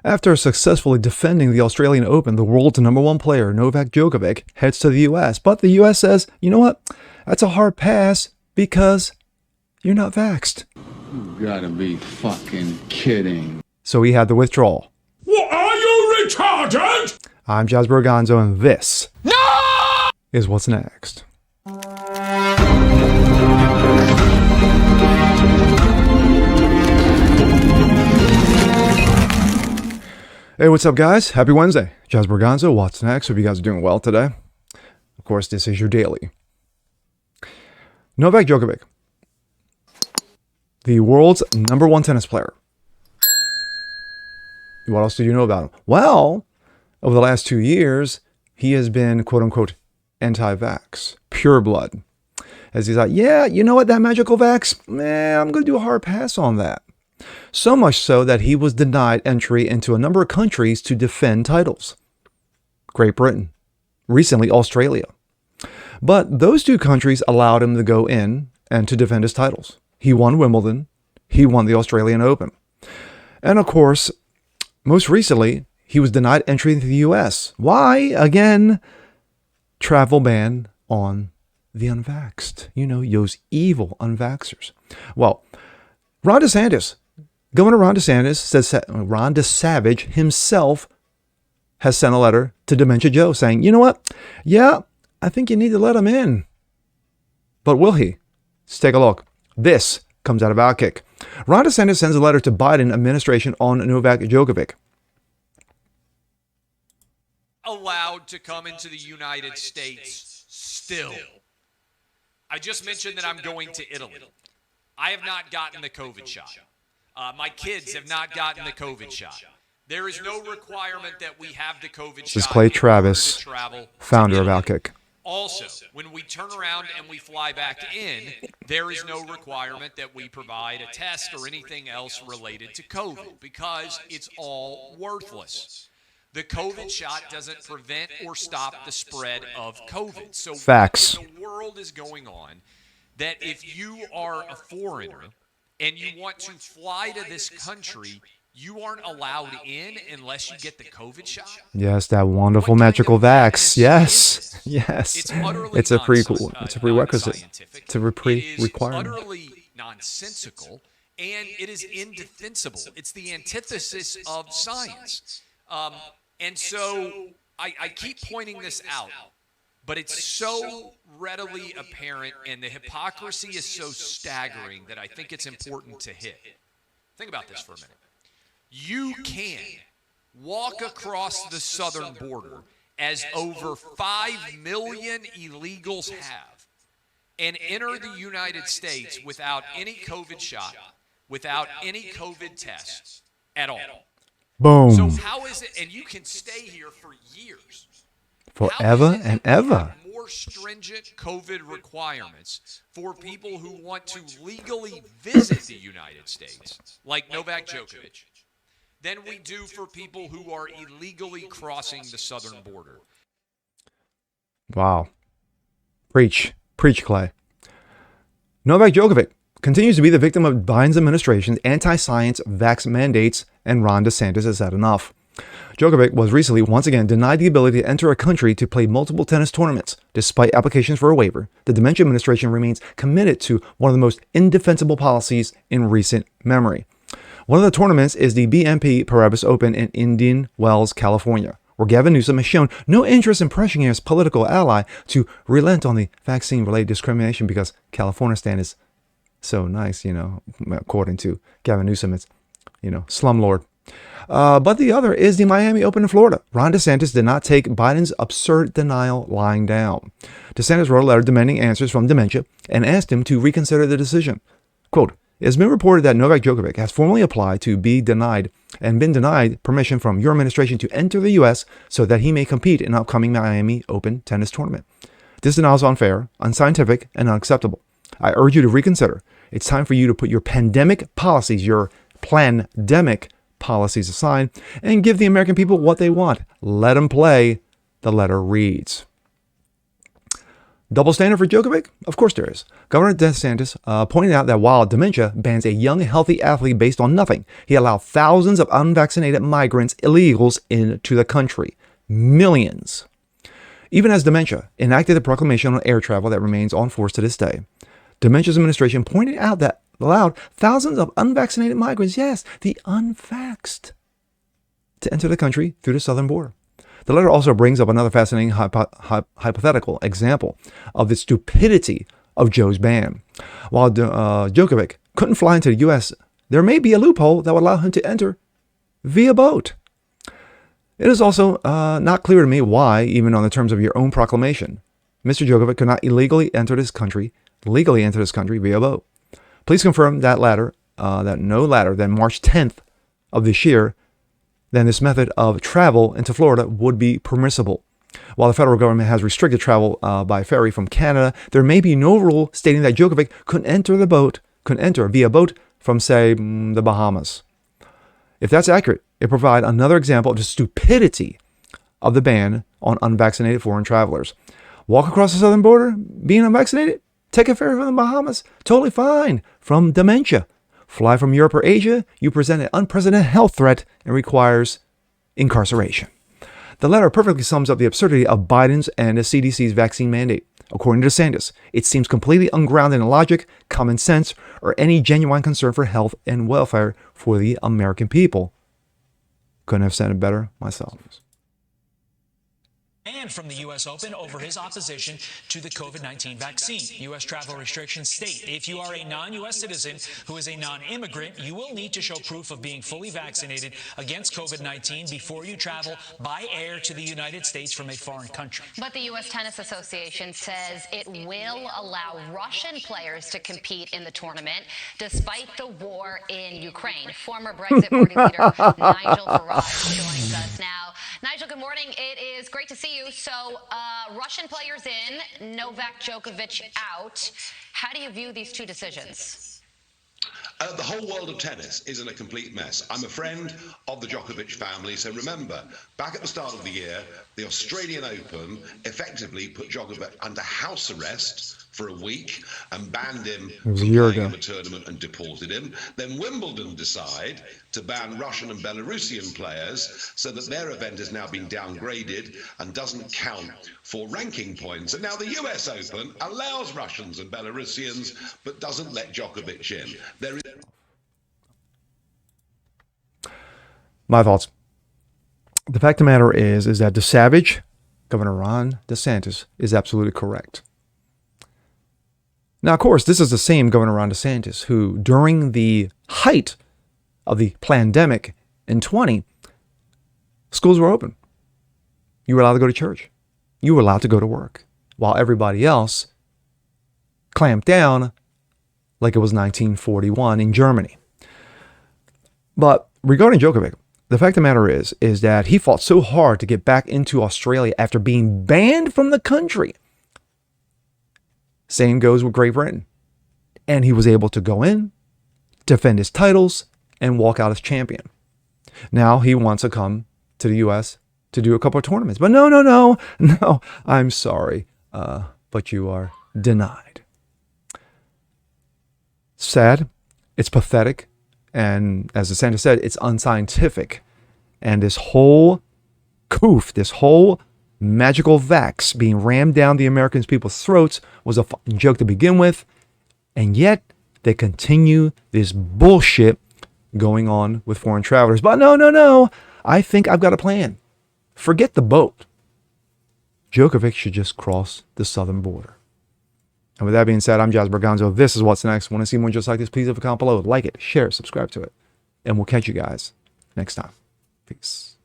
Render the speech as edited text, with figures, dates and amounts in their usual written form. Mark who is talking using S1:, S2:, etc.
S1: After successfully defending the Australian Open, the world's #1 player, Novak Djokovic, heads to the US. But the US says, you know what? That's a hard pass because you're not vaxxed.
S2: You gotta be fucking kidding.
S1: So he had the withdrawal.
S3: What, are you retarded?
S1: I'm Jasper Gonzo, and this is what's next. Hey, what's up, guys? Happy Wednesday. Jasper Gonzo, what's next? Hope you guys are doing well today. Of course, this is your daily. Novak Djokovic, the world's #1 tennis player. What else do you know about him? Well, over the last 2 years, he has been, quote unquote, anti-vax, pure blood. As he's like, yeah, you know what, that magical vax? I'm going to do a hard pass on that. So much so that he was denied entry into a number of countries to defend titles. Great Britain, recently Australia. But those 2 countries allowed him to go in and to defend his titles. He won Wimbledon. He won the Australian Open. And of course, most recently, he was denied entry into the US. Why? Again, travel ban on the unvaxxed. You know, those evil unvaxxers. Well, Ron Desantis, Governor Ron Desantis says Ron DeSavage himself has sent a letter to Dementia Joe saying, you know what? Yeah, I think you need to let him in. But will he? Let's take a look. This comes out of Outkick. Ron DeSantis sends a letter to Biden administration on Novak Djokovic.
S4: Allowed to come into the United States still. I just mentioned that I'm going to Italy. I have not gotten the COVID shot. My kids have not gotten the COVID shot. There is no requirement that we have the COVID shot.
S1: This is Clay Travis, founder of Outkick.
S4: Also, when we turn around and we fly back in, there is no requirement that we provide a test or anything else related to COVID because it's all worthless. The COVID shot doesn't prevent or stop the spread of COVID. So
S1: facts.
S4: What in the world is going on that if you are a foreigner and you want to fly to this country, you aren't allowed in unless you get the COVID shot?
S1: Yes, that wonderful magical vax. Yes. Yes. It's a prerequisite. It's a requirement.
S4: It's utterly nonsensical, and it is indefensible. It's the antithesis of science. And so I keep pointing this out, but it's so readily apparent, and the hypocrisy is so staggering that I think it's important to hit. Think about this for a minute. You can walk across the southern border, as over 5 million illegals have, and enter the United States without any COVID shot, without any COVID test at all.
S1: Boom.
S4: So how is it, and you can stay here for years.
S1: Forever and ever.
S4: More stringent COVID requirements for people who want to legally visit the United States, like Novak Djokovic, than we do for people who are illegally crossing the southern border.
S1: Wow. Preach, Clay. Novak Djokovic continues to be the victim of Biden's administration's anti-science vax mandates, and Ron DeSantis has had enough. Djokovic was recently once again denied the ability to enter a country to play multiple tennis tournaments. Despite applications for a waiver, the Dementia administration remains committed to one of the most indefensible policies in recent memory. One of the tournaments is the BNP Paribas Open in Indian Wells, California, where Gavin Newsom has shown no interest in pressuring his political ally to relent on the vaccine-related discrimination because Californistan is so nice, according to Gavin Newsom, it's, slumlord. But the other is the Miami Open in Florida. Ron DeSantis did not take Biden's absurd denial lying down. DeSantis wrote a letter demanding answers from Dementia and asked him to reconsider the decision. Quote, it has been reported that Novak Djokovic has formally applied to be denied and been denied permission from your administration to enter the U.S. so that he may compete in an upcoming Miami Open tennis tournament. This denial is unfair, unscientific, and unacceptable. I urge you to reconsider. It's time for you to put your pandemic policies, aside and give the American people what they want. Let them play, the letter reads. Double standard for Djokovic? Of course there is. Governor DeSantis pointed out that while dementia bans a young, healthy athlete based on nothing, he allowed thousands of unvaccinated migrants, illegals, into the country. Millions. Even as dementia enacted a proclamation on air travel that remains on force to this day, Dementia's administration pointed out that allowed thousands of unvaccinated migrants, yes, the unvaxxed, to enter the country through the southern border. The letter also brings up another fascinating hypothetical example of the stupidity of Joe's ban. While Djokovic couldn't fly into the U.S., there may be a loophole that would allow him to enter via boat. It is also not clear to me why, even on the terms of your own proclamation, Mr. Djokovic could not legally enter this country via boat. Please confirm that no later than March 10th of this year, then this method of travel into Florida would be permissible. While the federal government has restricted travel by ferry from Canada, there may be no rule stating that Djokovic couldn't enter via boat from, say, the Bahamas. If that's accurate, it provides another example of the stupidity of the ban on unvaccinated foreign travelers. Walk across the southern border, being unvaccinated, take a ferry from the Bahamas, totally fine. From dementia. Fly from Europe or Asia, you present an unprecedented health threat and requires incarceration. The letter perfectly sums up the absurdity of Biden's and the CDC's vaccine mandate. According to DeSantis, it seems completely ungrounded in logic, common sense, or any genuine concern for health and welfare for the American people. Couldn't have said it better myself.
S5: And from the U.S. Open over his opposition to the COVID-19 vaccine. U.S. travel restrictions state if you are a non-U.S. citizen who is a non-immigrant, you will need to show proof of being fully vaccinated against COVID-19 before you travel by air to the United States from a foreign country.
S6: But the U.S. Tennis Association says it will allow Russian players to compete in the tournament despite the war in Ukraine. Former Brexit Party leader Nigel Farage joins us now. Nigel, good morning. It is great to see you. So, Russian players in, Novak Djokovic out. How do you view these two decisions?
S7: The whole world of tennis is in a complete mess. I'm a friend of the Djokovic family, so remember, back at the start of the year, the Australian Open effectively put Djokovic under house arrest for a week and banned him from playing in the tournament and deported him. Then Wimbledon decide to ban Russian and Belarusian players so that their event has now been downgraded and doesn't count for ranking points. And now the US Open allows Russians and Belarusians but doesn't let Djokovic in.
S1: My thoughts. The fact of the matter is that the savage, Governor Ron DeSantis, is absolutely correct. Now, of course, this is the same Governor Ron DeSantis who, during the height of the pandemic in 2020, schools were open. You were allowed to go to church. You were allowed to go to work, while everybody else clamped down like it was 1941 in Germany. But regarding Djokovic, the fact of the matter is that he fought so hard to get back into Australia after being banned from the country. Same goes with Great Britain. And he was able to go in, defend his titles, and walk out as champion. Now he wants to come to the U.S. to do a couple of tournaments. But no, I'm sorry, but you are denied. Sad. It's pathetic. And as DeSantis said, it's unscientific. And this whole magical vax being rammed down the American people's throats was a fucking joke to begin with. And yet they continue this bullshit going on with foreign travelers. But no. I think I've got a plan. Forget the boat. Djokovic should just cross the southern border. And with that being said, I'm Jazz Berganzo. This is What's Next. Want to see more just like this? Please leave a comment below. Like it, share, subscribe to it. And we'll catch you guys next time. Peace.